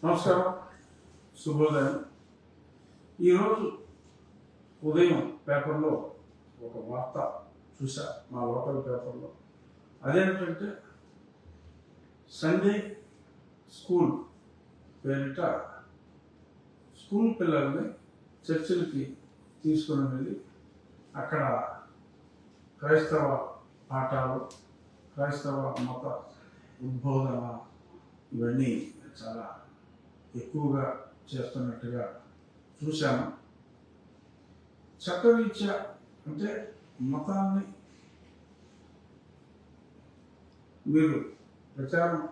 నమస్కారం, శుభోదయం. ఈరోజు ఉదయం పేపర్లో ఒక వార్త చూసా, మా లోకల్ పేపర్లో. అదేంటంటే సండే స్కూల్ పేరిట స్కూల్ పిల్లల్ని చర్చిలకి తీసుకుని వెళ్ళి అక్కడ క్రైస్తవ పాఠాలు, క్రైస్తవ మత ఉద్బోధన ఇవన్నీ చాలా ఎక్కువగా చేస్తున్నట్టుగా చూశాను. చట్టరీత్యా అంటే మతాన్ని మీరు ప్రచారం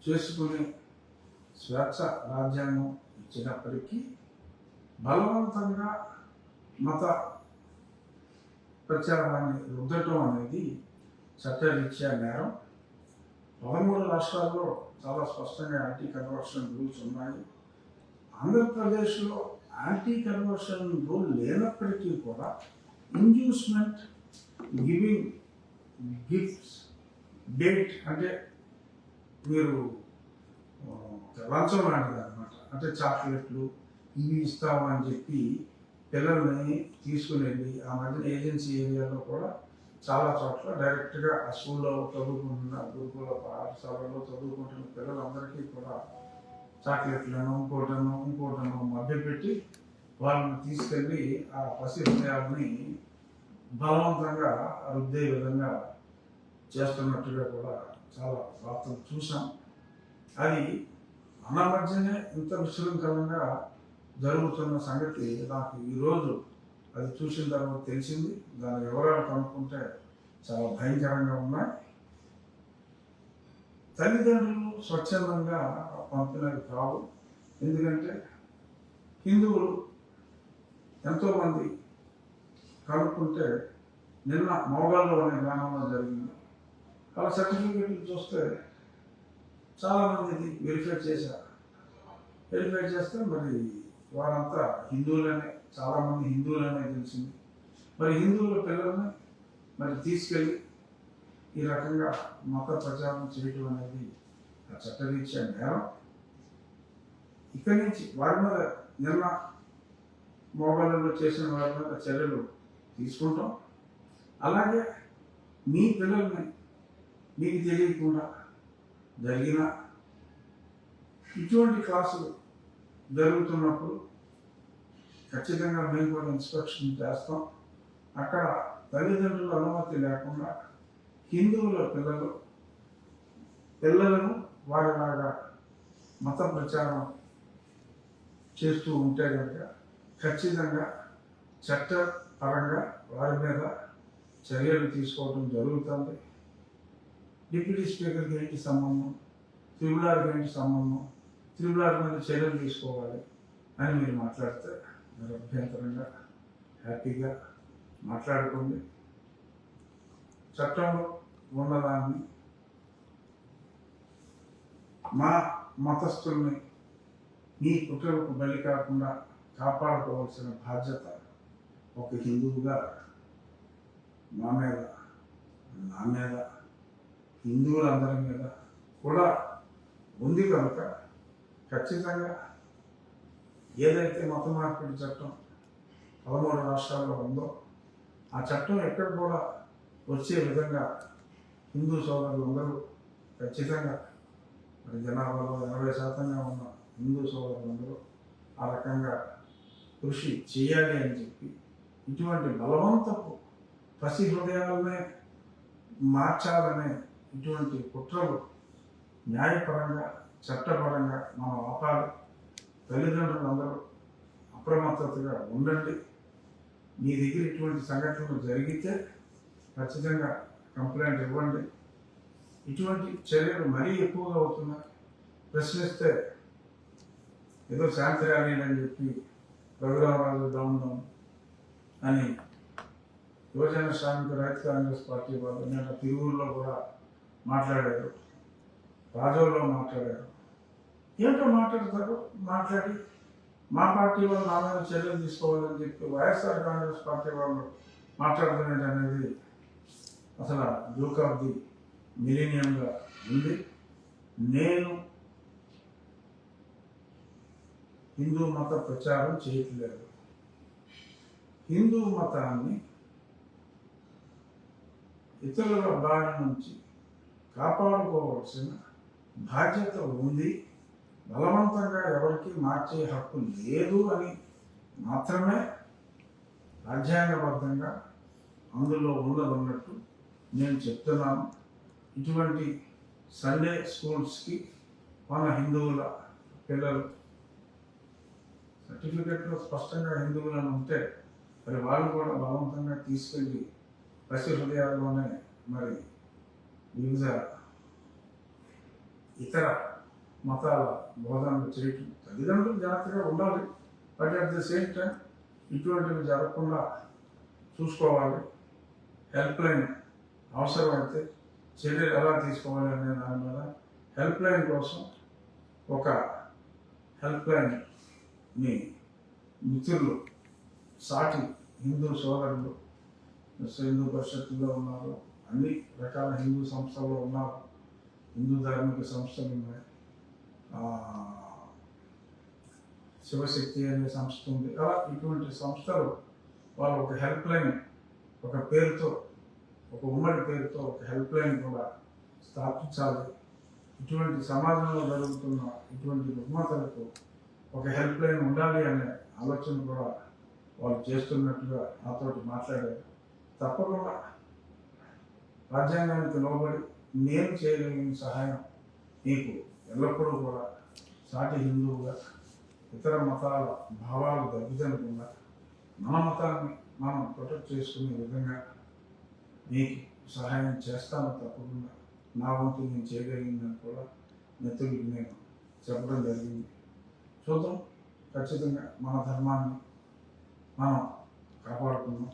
చేసుకునే స్వేచ్ఛ రాజ్యాంగం ఇచ్చినప్పటికీ బలవంతంగా మత ప్రచారాన్ని రుద్దటం అనేది చట్టరీత్యా నేరం. 13 రాష్ట్రాల్లో చాలా స్పష్టంగా యాంటీ కన్వర్షన్ రూల్స్ ఉన్నాయి. ఆంధ్రప్రదేశ్లో యాంటీ కన్వర్షన్ రూల్ లేనప్పటికీ కూడా ఇండ్యూస్మెంట్, గివింగ్ గిఫ్ట్స్, డేట్ అంటే మీరు లంచం లాంటిది అనమాట. అంటే చాక్లెట్లు ఇవి ఇస్తామని చెప్పి పిల్లల్ని తీసుకుని వెళ్ళి ఆ మధ్యన ఏజెన్సీ ఏరియాలో కూడా చాలా చోట్ల డైరెక్ట్గా ఆ స్కూల్లో చదువుకుంటున్న గురుకుల పాఠశాలలో చదువుకుంటున్న పిల్లలందరికీ కూడా చాక్లెట్లను ఇంకోటను మభ్యపెట్టి వాళ్ళని తీసుకెళ్ళి ఆ పసి హృదయాలని బలవంతంగా రుద్దే విధంగా చేస్తున్నట్టుగా కూడా చాలా వార్తలు చూసాం. అది మన మధ్యనే ఇంత విశృంఖలంగా జరుగుతున్న సంగతి నాకు ఈరోజు అది చూసిన తర్వాత తెలిసింది. దాని వివరాలు కనుక్కుంటే చాలా భయంకరంగా ఉన్నాయి. తల్లిదండ్రులు స్వచ్ఛందంగా పంపినవి కావు. ఎందుకంటే హిందువులు ఎంతోమంది కనుక్కుంటే నిన్న మోగాల్లో అనే గ్రామంలో జరిగింది. వాళ్ళ సర్టిఫికేట్లు చూస్తే చాలామంది వెరిఫై చేశారు. వెరిఫై చేస్తే మరి వారంతా హిందువులనే, చాలామంది హిందువులనే తెలిసింది. మరి హిందువుల పిల్లల్ని మరి తీసుకెళ్ళి ఈ రకంగా మత ప్రచారం చేయటం అనేది ఆ చట్టరీత్యా నేరం. ఇక్కడి నుంచి వారి మీద నిన్న మొబైల్లో చేసిన వారి మీద చర్యలు తీసుకుంటాం. అలాగే మీ పిల్లల్ని మీకు తెలియకుండా జరిగిన ఇటువంటి క్లాసులు జరుగుతున్నప్పుడు ఖచ్చితంగా మేము కూడా ఇన్స్పెక్షన్ చేస్తాం. అక్కడ తల్లిదండ్రుల అనుమతి లేకుండా హిందువుల పిల్లలను వారిలాగా మత ప్రచారం చేస్తూ ఉంటే కనుక ఖచ్చితంగా చట్టపరంగా వారి మీద చర్యలు తీసుకోవడం జరుగుతుంది. డిప్యూటీ స్పీకర్కి ఏంటి సంబంధం, త్రిపులార్కి ఏంటి సంబంధం, త్రిపులార్ మీద చర్యలు తీసుకోవాలి అని మీరు మాట్లాడితే మీరు అభ్యంతరంగా హ్యాపీగా మాట్లాడుకోండి. చట్టంలో ఉన్నదాన్ని మా మతస్థుల్ని మీ కుట్రలకు బలి కాకుండా కాపాడుకోవాల్సిన బాధ్యత ఒక హిందువుగా మా మీద, నా మీద, హిందువులందరి మీద కూడా ఉంది కనుక ఖచ్చితంగా ఏదైతే మత మార్పిడి చట్టం 13 రాష్ట్రాల్లో ఉందో ఆ చట్టం ఎక్కడ కూడా వచ్చే విధంగా హిందూ సోదరులందరూ ఖచ్చితంగా మరి జనాభాలో 80% ఉన్న హిందూ సోదరులందరూ ఆ రకంగా కృషి చేయాలి అని చెప్పి ఇటువంటి బలవంతపు పసి హృదయాలనే మార్చాలనే ఇటువంటి కుట్రలు న్యాయపరంగా, చట్టపరంగా మనం ఆపాలి. తల్లిదండ్రులందరూ అప్రమత్తతగా ఉండండి. మీ దగ్గర ఇటువంటి సంఘటనలు జరిగితే ఖచ్చితంగా కంప్లైంట్ ఇవ్వండి. ఇటువంటి చర్యలు మరీ ఎక్కువగా అవుతున్నాయి. ప్రశ్నిస్తే ఏదో శాంతి ర్యాలీలు అని చెప్పి రఘురామరాజు డౌన్ అని యువజన శ్రామిక రైతు కాంగ్రెస్ పార్టీ వాళ్ళు నిన్న తిరువురులో కూడా మాట్లాడారు, రాజోల్లో మాట్లాడారు. ఏంటో మాట్లాడతారు, మాట్లాడి మా పార్టీ వాళ్ళు నా మీద చర్యలు తీసుకోవాలని చెప్పి వైఎస్ఆర్ కాంగ్రెస్ పార్టీ వాళ్ళు మాట్లాడుతున్నది అనేది అసలు జోక్ ఆఫ్ ది మిలీనియంగా ఉంది. నేను హిందూ మత ప్రచారం చేయట్లేదు. హిందూ మతాన్ని ఇతరుల బారి నుంచి కాపాడుకోవాల్సిన బాధ్యత ఉంది. బలవంతంగా ఎవరికి మార్చే హక్కు లేదు అని మాత్రమే రాజ్యాంగబద్ధంగా అందులో ఉన్నట్టు నేను చెప్తున్నాను. ఇటువంటి సండే స్కూల్స్కి మన హిందువుల పిల్లలు సర్టిఫికెట్లో స్పష్టంగా హిందువులను ఉంటే మరి వాళ్ళు కూడా బలవంతంగా తీసుకెళ్ళి పసి హృదయాల్లోనే మరి వివిధ ఇతర మతాల బోధనలు చేయటం తల్లిదండ్రులు జాగ్రత్తగా ఉండాలి. But at the same time ఇటువంటివి జరగకుండా చూసుకోవాలి. హెల్ప్ లైన్ అవసరమైతే చర్యలు ఎలా తీసుకోవాలి అనే దాని మీద హెల్ప్ లైన్ కోసం ఒక హెల్ప్ లైన్ని మిత్రులు సాటి హిందూ సోదరులు హిందూ పరిషత్తులో ఉన్నారు, అన్ని రకాల హిందూ సంస్థల్లో ఉన్నారు, హిందూ ధార్మిక సంస్థలు ఉన్నాయి, శివశక్తి అనే సంస్థ ఉంది. అలా ఇటువంటి సంస్థలు వాళ్ళు ఒక హెల్ప్ లైన్ ఒక పేరుతో ఒక ఉమ్మడి పేరుతో ఒక హెల్ప్ లైన్ కూడా స్థాపించాలి. ఇటువంటి సమాజంలో జరుగుతున్న ఇటువంటి రుగ్మతలకు ఒక హెల్ప్ లైన్ ఉండాలి అనే ఆలోచన కూడా వాళ్ళు చేస్తున్నట్టుగా నాతోటి మాట్లాడారు. తప్పకుండా రాజ్యాంగానికి లోబడి నేను చేయగలిగిన సహాయం మీకు ఎల్లప్పుడూ కూడా సాటి హిందువుగా ఇతర మతాల భావాలు దెబ్బతినకుండా మన మతాన్ని మనం ప్రొటెక్ట్ చేసుకునే విధంగా మీకు సహాయం చేస్తాను. తప్పకుండా నా వంతు నేను చేయగలిగిందని కూడా మిత్రులకి నేను చెప్పడం జరిగింది. చూద్దాం, ఖచ్చితంగా మన ధర్మాన్ని మనం కాపాడుకుందాం.